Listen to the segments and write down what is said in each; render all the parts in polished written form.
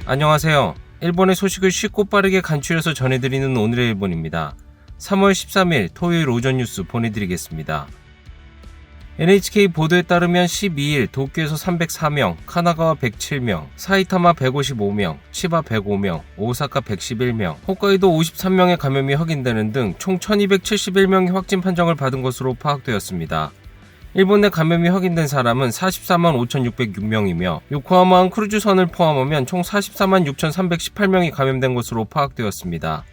안녕하세요. 일본의 소식을 쉽고 빠르게 간추려서 전해드리는 오늘의 일본입니다. 3월 13일 토요일 오전 뉴스 보내드리겠습니다. NHK 보도에 따르면 12일 도쿄에서 304명, 카나가와 107명, 사이타마 155명, 치바 105명, 오사카 111명, 홋카이도 53명의 감염이 확인되는 등 총 1271명이 확진 판정을 받은 것으로 파악되었습니다. 일본 내 감염이 확인된 사람은 44만 5,606명이며 요코하마항 크루즈선을 포함하면 총 44만 6,318명이 감염된 것으로 파악되었습니다.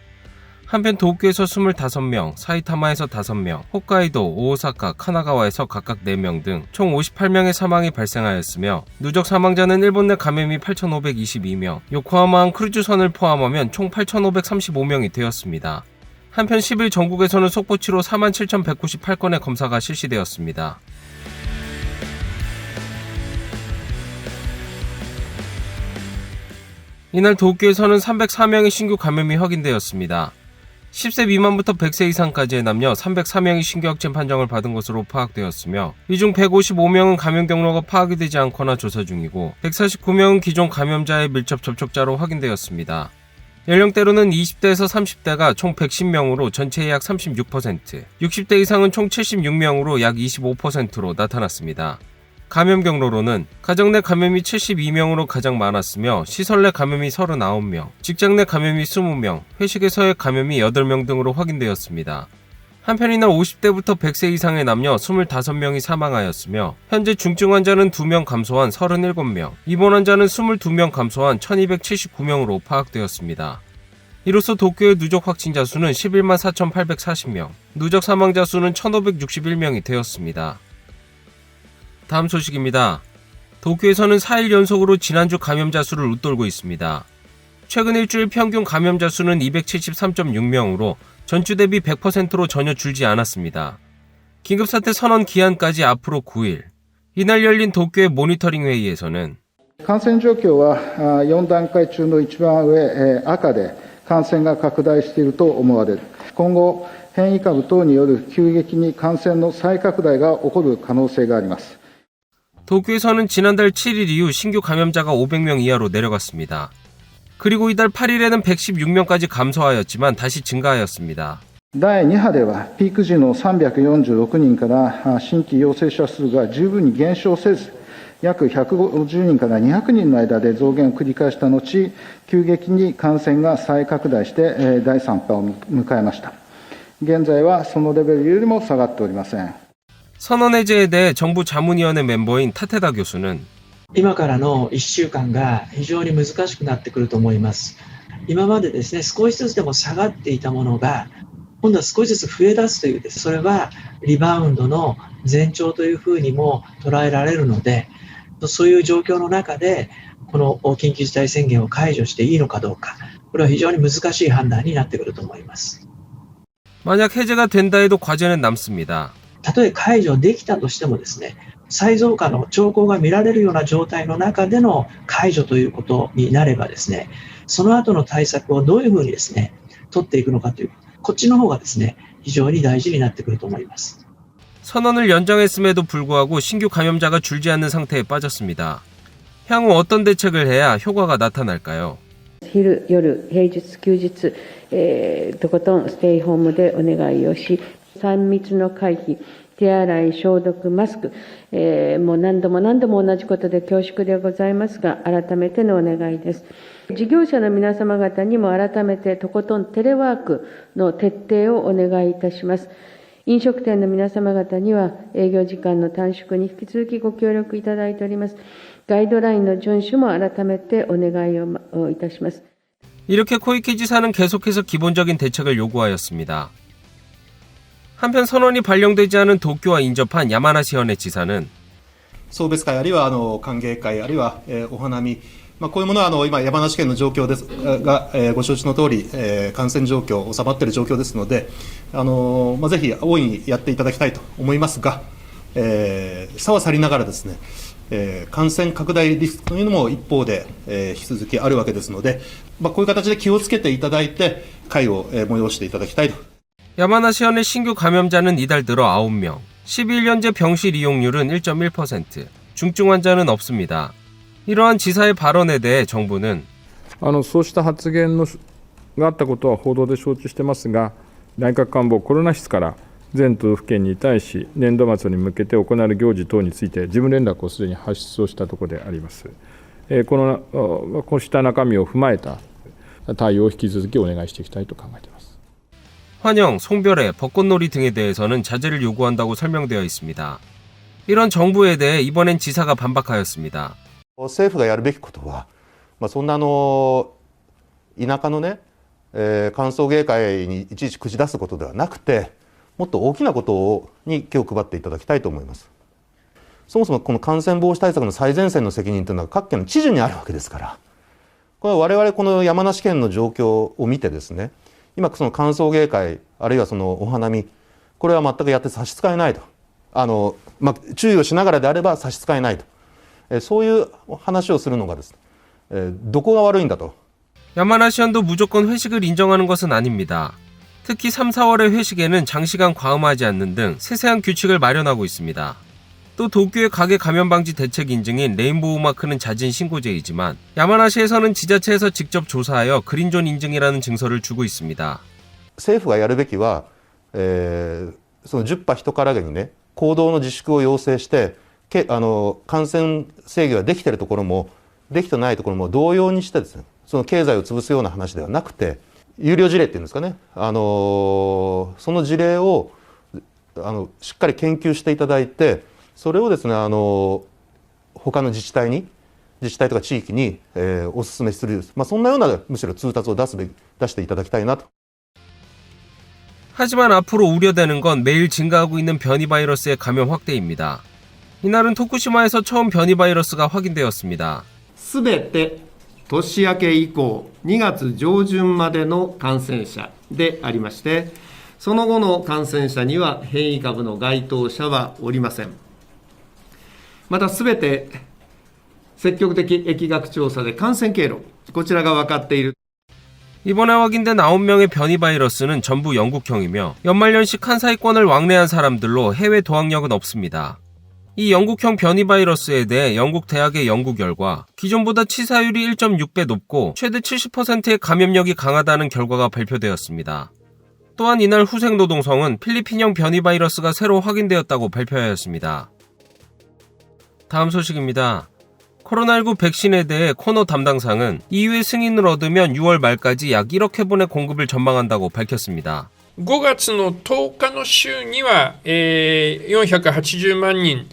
한편 도쿄에서 25명, 사이타마에서 5명, 홋카이도, 오사카, 카나가와에서 각각 4명 등 총 58명의 사망이 발생하였으며 누적 사망자는 일본 내 감염이 8,522명, 요코하마항 크루즈선을 포함하면 총 8,535명이 되었습니다. 한편 10일 전국에서는 속보치로 47,198건의 검사가 실시되었습니다. 이날 도쿄에서는 304명의 신규 감염이 확인되었습니다. 10세 미만부터 100세 이상까지의 남녀 304명이 신규 확진 판정을 받은 것으로 파악되었으며 이 중 155명은 감염 경로가 파악이 되지 않거나 조사 중이고 149명은 기존 감염자의 밀접 접촉자로 확인되었습니다. 연령대로는 20대에서 30대가 총 110명으로 전체의 약 36%, 60대 이상은 총 76명으로 약 25%로 나타났습니다. 감염 경로로는 가정 내 감염이 72명으로 가장 많았으며 시설 내 감염이 39명, 직장 내 감염이 20명, 회식에서의 감염이 8명 등으로 확인되었습니다. 한편 이날 50대부터 100세 이상의 남녀 25명이 사망하였으며 현재 중증 환자는 2명 감소한 37명, 입원 환자는 22명 감소한 1279명으로 파악되었습니다. 이로써 도쿄의 누적 확진자 수는 11만 4,840명, 누적 사망자 수는 1,561명이 되었습니다. 다음 소식입니다. 도쿄에서는 4일 연속으로 지난주 감염자 수를 웃돌고 있습니다. 최근 일주일 평균 감염자 수는 273.6명으로 전주 대비 100%로 전혀 줄지 않았습니다. 긴급사태 선언 기한까지 앞으로 9일. 이날 열린 도쿄의 모니터링 회의에서는 感染状況は4段階中の一番上、赤で感染が拡大していると思われる。今後、変異株等による急激に感染の再拡大が起こる可能性があります。 도쿄에서는 지난달 7일 이후 신규 감염자가 500명 이하로 내려갔습니다. 그리고 이달 8일에는 116명까지 감소하였지만 다시 증가하였습니다. 第2波ではピーク時の346人から新規陽性者数が十分に減少せず、約150人から200人の間で増減を繰り返した後、急激に感染が再拡大して第3波を迎えました。現在はそのレベルよりも下がっておりません。 선언 해제에 대해 정부 자문위원회 멤버인 타테다 교수는 今からの1週間が非常に難しくなってくると思います。今までですね、少しずつでも下がっていたものが、今度は少しずつ増え出すというです、それはリバウンドの前兆というふうにも捉えられるので、そういう状況の中で、この緊急事態宣言を解除していいのかどうか、これは非常に難しい判断になってくると思います。 만약 해제가 된다 해도 과제는 남습니다. たとえ解除できたとしてもですね、再増加の兆候が見られるような状態の中での解除ということになればですね、その後の対策をどういうふうにですね、取っていくのかという、こっちの方がですね、非常に大事になってくると思います。 선언을 연장했음에도 불구하고 신규 감염자가 줄지 않는 상태에 빠졌습니다. 향후 어떤 대책을 해야 효과가 나타날까요? 昼、夜、平日、休日、とことんステイホームでお願いをし、3密の回避、手洗い、消毒、マスク、もう何度も同じことで恐縮でございますが、改めてのお願いです。事業者の皆様方にも改めてとことんテレワークの徹底をお願いいたします。飲食店の皆様方には営業時間の短縮に引き続きご協力いただいております。ガイドラインの遵守も改めてお願いをいたします。 이렇게 코이케 지사는 계속해서 기본적인 대책을 요구하였습니다. 한편 선언이 발령되지 않은 도쿄와 인접한 야마나시현의 지사는 送別会あるいは歓迎会あるいはお花見、こういうものは今山梨県の状況ですが、ご承知の通り感染状況収まっている状況ですので、ぜひ大いにやっていただきたいと思いますが、差は去りながらですね、感染拡大リスクというのも一方で引き続きあるわけですので、こういう形で気をつけていただいて会を催していただきたいと。 야마나시현의 신규 감염자는 이달 들어 9명, 11년제 병실 이용률은 1.1%, 중증 환자는 없습니다. 이러한 지사의 발언에 대해 정부는 そうした発言があったことは報道で承知してますが、内閣官房コロナ室から全都道府県に対し、年度末に向けて行われる行事等について、事務連絡をすでに発出をしたところであります。こうした中身を踏まえた対応を引き続きお願いしていきたいと考えています。 환영, 송별회, 벚꽃놀이 등에 대해서는 자제를 요구한다고 설명되어 있습니다. 이런 정부에 대해 이번엔 지사가 반박하였습니다. 政府がやるべきことは、そんな田舎のね、歓送迎会にいちいち口出すことではなくて、もっと大きなことに気を配っていただきたいと思います。そもそもこの感染防止対策の最前線の責任というのは各県の知事にあるわけですから、これは我々この山梨県の状況を見てですね、今その歓送迎会あるいはそのお花見、これは全くやって差し支えないと、注意をしながらであれば差し支えないと、そういう話をするのがですね、どこが悪いんだと。 야마나시현도 무조건 회식을 인정하는 것은 아닙니다. 특히 3, 4월의 회식에는 장시간 과음하지 않는 등 세세한 규칙을 마련하고 있습니다. 또 도쿄의 가게 감염 방지 대책 인증인 레인보우 마크는 자진 신고제이지만 야마나시에서는 지자체에서 직접 조사하여 그린존 인증이라는 증서를 주고 있습니다. 政府がやるべきは、その10波人からげにね、行動の自粛を要請して、感染制御ができているところもできてないところも同様にしてですね、その経済を潰すような話ではなくて、有料事例っていうんですかね、その事例をしっかり研究していただいて、それをですね、他の自治体とか地域に、お勧めする、そんなようなむしろ通達を出していただきたいなと。 하지만 앞으로 우려되는 건 매일 증가하고 있는 변이 바이러스의 감염 확대입니다. 이날은 토쿠시마에서 처음 변이 바이러스가 확인되었습니다. すべて年明け以降2月上旬までの感染者でありまして、その後の感染者には変異株の該当者はおりません。またすべて積極的疫学調査で感染経路、こちらが分かっている。 이번에 확인된 9명의 변이 바이러스는 전부 영국형이며 연말연시 칸사이권을 왕래한 사람들로 해외 도학력은 없습니다. 이 영국형 변이 바이러스에 대해 영국 대학의 연구 결과 기존보다 치사율이 1.6배 높고 최대 70%의 감염력이 강하다는 결과가 발표되었습니다. 또한 이날 후생노동성은 필리핀형 변이 바이러스가 새로 확인되었다고 발표하였습니다. 다음 소식입니다. 코로나19 백신에 대해 코너 담당상은 EU의 승인을 얻으면 6월 말까지 약 1억 회분의 공급을 전망한다고 밝혔습니다. 5月の10日の週には、480万人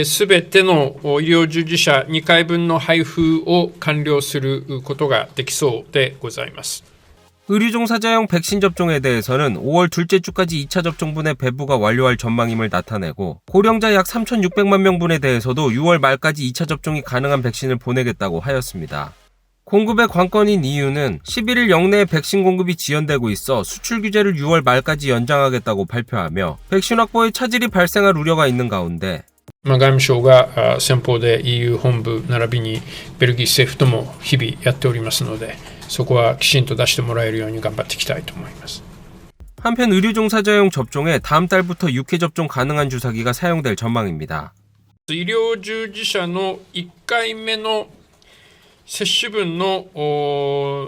すべての医療従事者2回分の配布を完了することができそうでございます。 의료 종사자용 백신 접종에 대해서는 5월 둘째 주까지 2차 접종분의 배부가 완료할 전망임을 나타내고 고령자 약 3,600만 명분에 대해서도 6월 말까지 2차 접종이 가능한 백신을 보내겠다고 하였습니다. 공급의 관건인 EU는 11일 영내에 백신 공급이 지연되고 있어 수출 규제를 6월 말까지 연장하겠다고 발표하며 백신 확보에 차질이 발생할 우려가 있는 가운데 外務省が先方で EU 本部並びにベルギー政府とも日々やっておりますので、そこはきちんと出してもらえるように頑張っていきたいと思います。 한편 의료 종사자용 접종에 다음 달부터 6회 접종 가능한 주사기가 사용될 전망입니다. 医療従事者の1回目の接種分の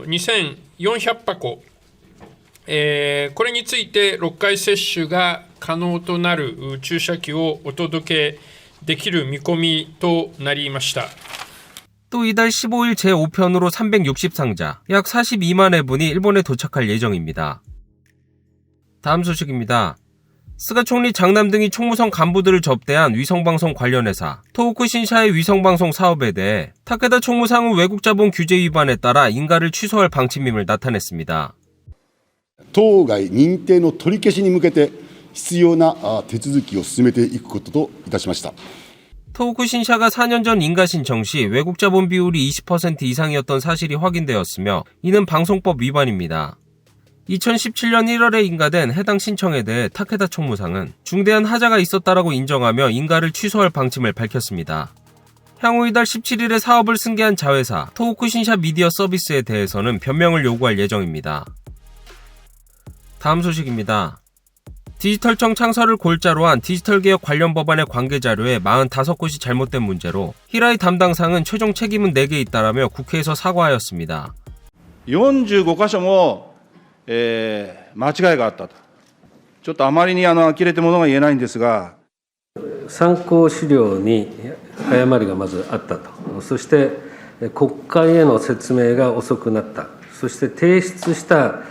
2400箱、これについて6回接種が可能となる注射器をお届けできる見込みとなりました。 또 이달 15일 제5편으로 360상자, 약 42만 회분이 일본에 도착할 예정입니다. 다음 소식입니다. 스가 총리 장남 등이 총무성 간부들을 접대한 위성방송 관련 회사 토호쿠 신샤의 위성방송 사업에 대해 타케다 총무상은 외국자본 규제 위반에 따라 인가를 취소할 방침임을 나타냈습니다. 当該認定の取り消しに向けて必要な手続きを進めていくことといたしました。 토호쿠 신샤가 4년 전 인가 신청 시 외국 자본 비율이 20% 이상이었던 사실이 확인되었으며 이는 방송법 위반입니다. 2017년 1월에 인가된 해당 신청에 대해 타케다 총무상은 중대한 하자가 있었다라고 인정하며 인가를 취소할 방침을 밝혔습니다. 향후 이달 17일에 사업을 승계한 자회사 토호쿠 신샤 미디어 서비스에 대해서는 변명을 요구할 예정입니다. 다음 소식입니다. 디지털청 창설을 골자로 한 디지털개혁 관련 법안의 관계자료에 45곳이 잘못된 문제로 히라이 담당상은 최종 책임은 내게 있다라며 국회에서 사과하였습니다. 45箇所も、間違いがあったと。ちょっとあまりに呆れてものが言えないんですが。参考資料に誤りがまずあったと。そして国会への説明が遅くなった。そして提出した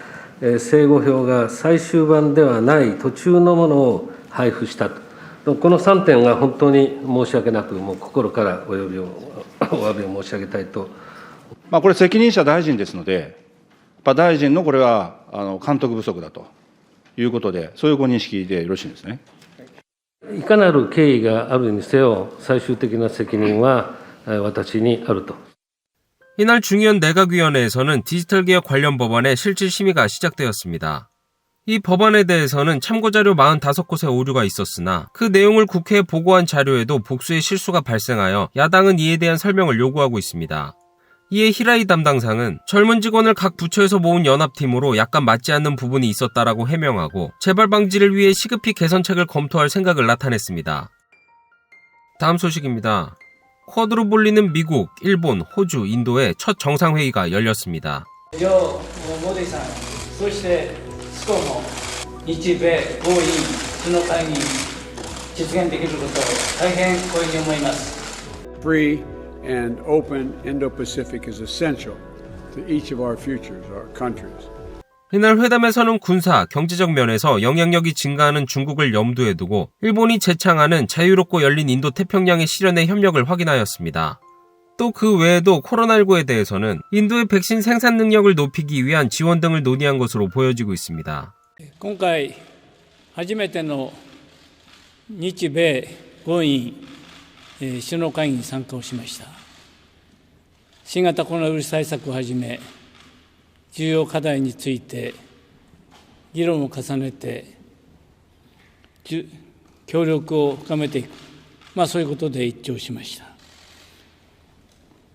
正誤表が最終版ではない途中のものを配布したと。この3点が本当に申し訳なく、もう心からお詫びを申し上げたいと。これ、責任者大臣ですので、大臣のこれは監督不足だということで、そういうご認識でよろしいんですね。いかなる経緯があるにせよ、最終的な責任は私にあると。 이날 중의원 내각위원회에서는 디지털개혁 관련 법안의 실질 심의가 시작되었습니다. 이 법안에 대해서는 참고자료 45곳에 오류가 있었으나 그 내용을 국회에 보고한 자료에도 복수의 실수가 발생하여 야당은 이에 대한 설명을 요구하고 있습니다. 이에 히라이 담당상은 젊은 직원을 각 부처에서 모은 연합팀으로 약간 맞지 않는 부분이 있었다라고 해명하고 재발 방지를 위해 시급히 개선책을 검토할 생각을 나타냈습니다. 다음 소식입니다. 쿼드로 불리는 미국, 일본, 호주, 인도의 첫 정상회의가 열렸습니다. 両モディさん、そしてスコも日米豪印首脳会議実現できることを大変光栄に思います。 Free and open Indo-Pacific is essential to each of our futures, our countries. 이날 회담에서는 군사, 경제적 면에서 영향력이 증가하는 중국을 염두에 두고 일본이 제창하는 자유롭고 열린 인도태평양의 실현의 협력을 확인하였습니다. 또 그 외에도 코로나19에 대해서는 인도의 백신 생산 능력을 높이기 위한 지원 등을 논의한 것으로 보여지고 있습니다. 今回初めての日米豪印首脳会議に参加をしました。新型コロナウイルス対策をはじめ重要課題について議論を重ねて協力を深めていく、そういうことで一致をしました。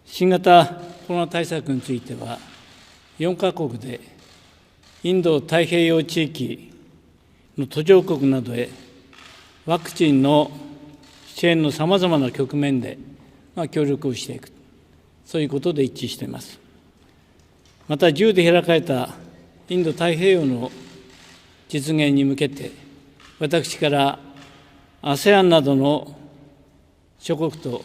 新型コロナ対策については4カ国でインド太平洋地域の途上国などへワクチンの支援のさまざまな局面で協力をしていく、そういうことで一致しています。また自由で開かれたインド太平洋の実現に向けて、私から ASEAN などの諸国と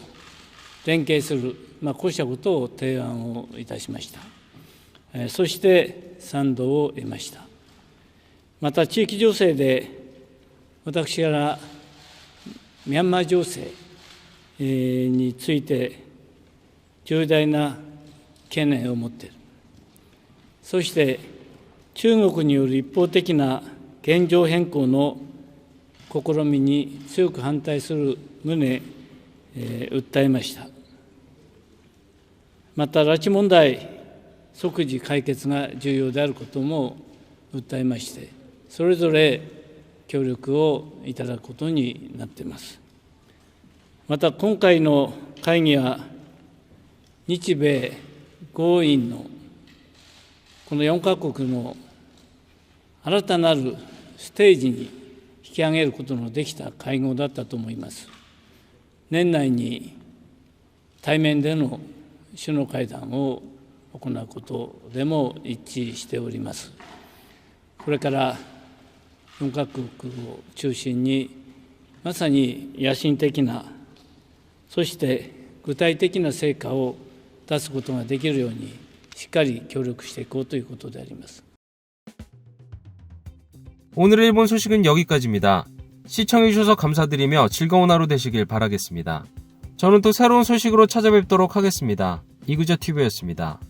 連携する、こうしたことを提案をいたしました。そして賛同を得ました。また地域情勢で私からミャンマー情勢について重大な懸念を持っている。そして中国による一方的な現状変更の試みに強く反対する旨、訴えました。また拉致問題即時解決が重要であることも訴えまして、それぞれ協力をいただくことになっています。また今回の会議は日米豪印のこの4カ国の新たなるステージに引き上げることのできた会合だったと思います。年内に対面での首脳会談を行うことでも一致しております。これから4カ国を中心にまさに野心的な、そして具体的な成果を出すことができるようにしっかり協力していこうということであります。 오늘의 일본 소식은 여기까지입니다. 시청해주셔서 감사드리며 즐거운 하루 되시길 바라겠습니다. 저는 또 새로운 소식으로 찾아뵙도록 하겠습니다. 이그저TV였습니다.